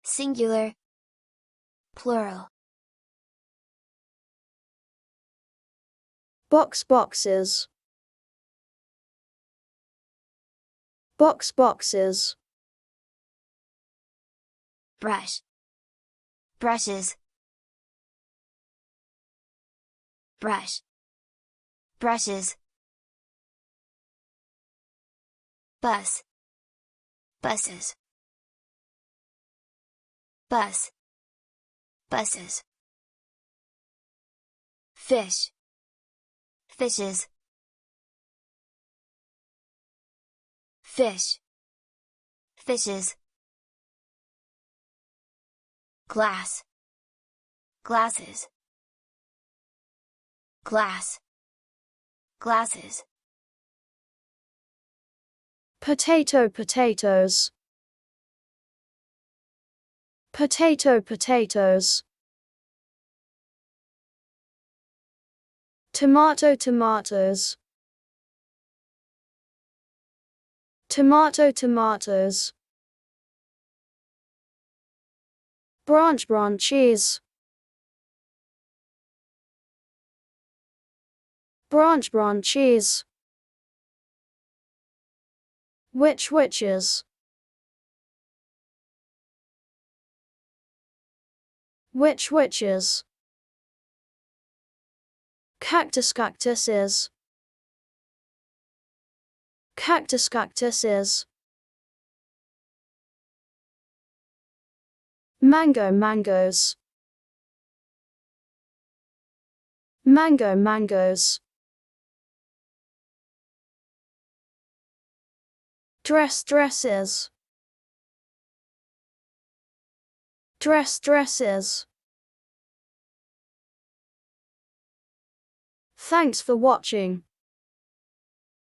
singular, plural. Boxes. Boxes. Brush, brushes. Brushes. Buses. Buses. Fishes. Fishes. Glasses. Potatoes. Tomatoes. Branches. Witches. Cactuses. Mangoes. Dresses. Thanks for watching.